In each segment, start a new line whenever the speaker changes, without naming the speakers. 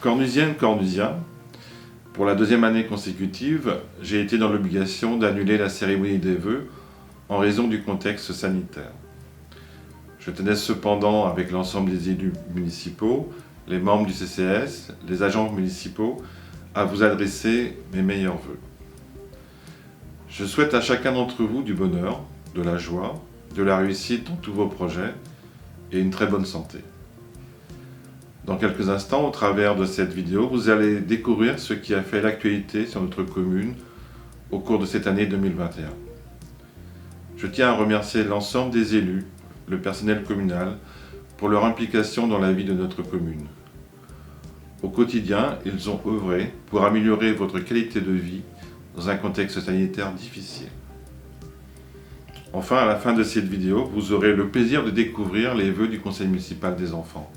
Cornusienne, cornusien, pour la deuxième année consécutive, j'ai été dans l'obligation d'annuler la cérémonie des vœux en raison du contexte sanitaire. Je tenais cependant, avec l'ensemble des élus municipaux, les membres du CCS, les agents municipaux, à vous adresser mes meilleurs vœux. Je souhaite à chacun d'entre vous du bonheur, de la joie, de la réussite dans tous vos projets et une très bonne santé. Dans quelques instants, au travers de cette vidéo, vous allez découvrir ce qui a fait l'actualité sur notre commune au cours de cette année 2021. Je tiens à remercier l'ensemble des élus, le personnel communal, pour leur implication dans la vie de notre commune. Au quotidien, ils ont œuvré pour améliorer votre qualité de vie dans un contexte sanitaire difficile. Enfin, à la fin de cette vidéo, vous aurez le plaisir de découvrir les vœux du conseil municipal des enfants.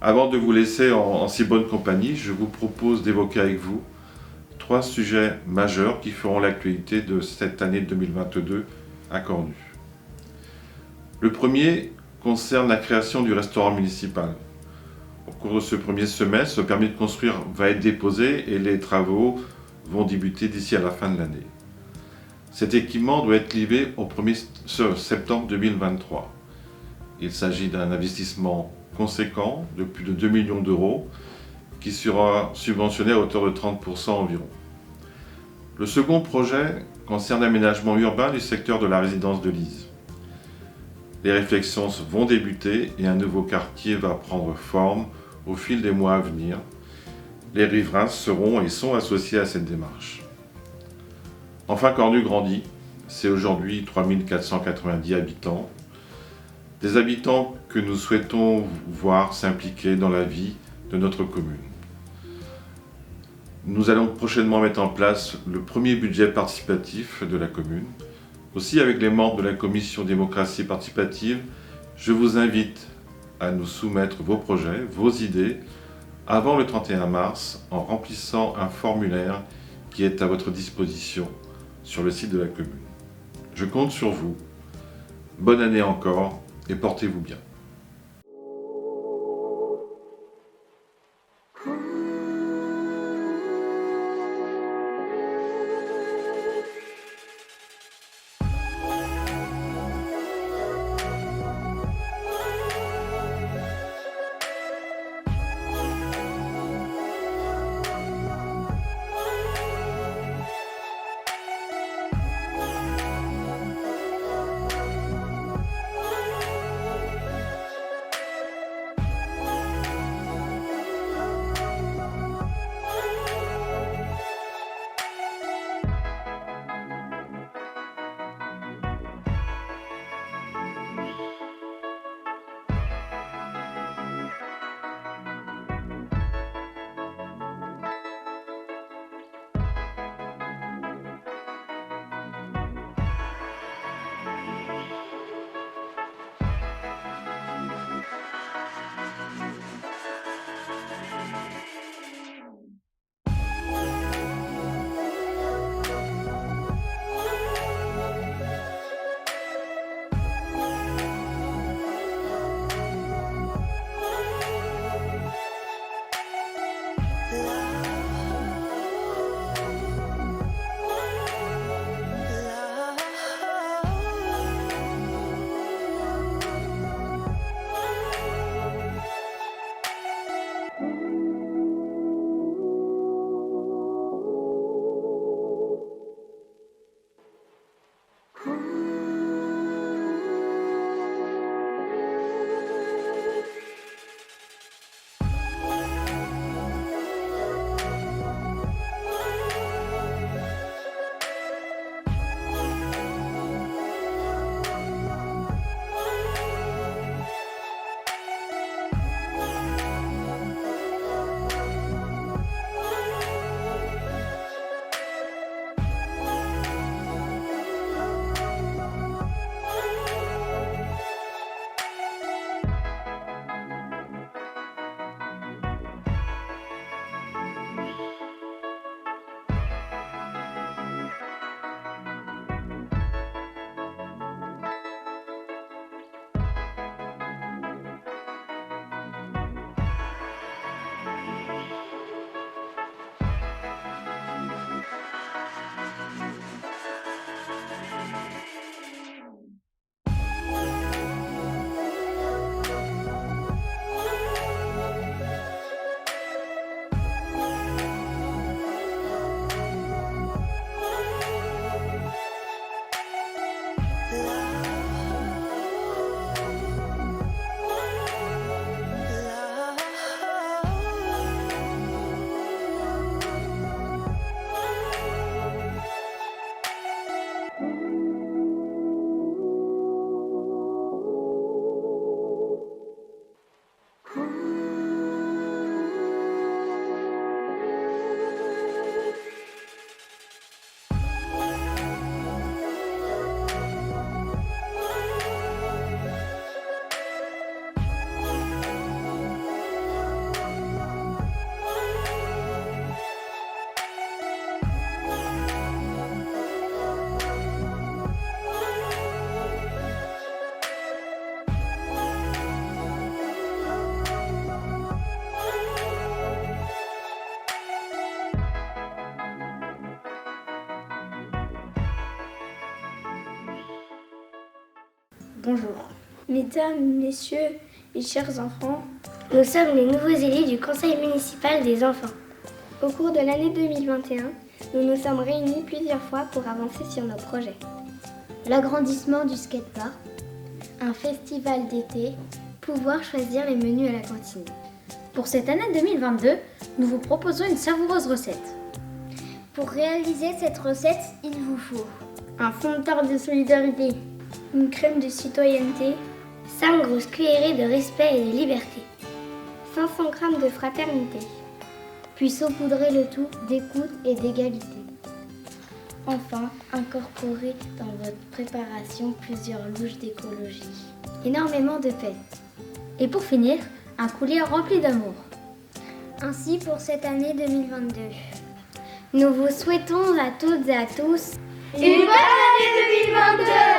Avant de vous laisser en si bonne compagnie, je vous propose d'évoquer avec vous 3 sujets majeurs qui feront l'actualité de cette année 2022 à Cornu. Le premier concerne la création du restaurant municipal. Au cours de ce premier semestre, le permis de construire va être déposé et les travaux vont débuter d'ici à la fin de l'année. Cet équipement doit être livré au 1er septembre 2023. Il s'agit d'un investissement conséquent de plus de 2 millions d'euros qui sera subventionné à hauteur de 30% environ. Le second projet concerne l'aménagement urbain du secteur de la résidence de Lise. Les réflexions vont débuter et un nouveau quartier va prendre forme au fil des mois à venir. Les riverains seront et sont associés à cette démarche. Enfin, Cornu grandit. C'est aujourd'hui 3490 habitants. Des habitants que nous souhaitons voir s'impliquer dans la vie de notre commune. Nous allons prochainement mettre en place le premier budget participatif de la commune. Aussi, avec les membres de la commission démocratie participative, je vous invite à nous soumettre vos projets, vos idées, avant le 31 mars, en remplissant un formulaire qui est à votre disposition sur le site de la commune. Je compte sur vous. Bonne année encore et portez-vous bien.
bonjour.
Mesdames, Messieurs et chers enfants,
nous sommes les nouveaux élus du Conseil municipal des enfants.
Au cours de l'année 2021, nous nous sommes réunis plusieurs fois pour avancer sur nos projets.
L'agrandissement du skatepark,
un festival d'été, pouvoir choisir les menus à la cantine.
Pour cette année 2022, nous vous proposons une savoureuse recette.
Pour réaliser cette recette, il vous faut
un fond de tarte de solidarité, une crème de citoyenneté,
5 grosses cuillerées de respect et de liberté,
500 g de fraternité,
puis saupoudrer le tout d'écoute et d'égalité.
Enfin, incorporer dans votre préparation plusieurs louches d'écologie,
énormément de paix.
Et pour finir, un coulis rempli d'amour.
Ainsi pour cette année 2022. Nous vous souhaitons à toutes et à tous
une bonne année 2022!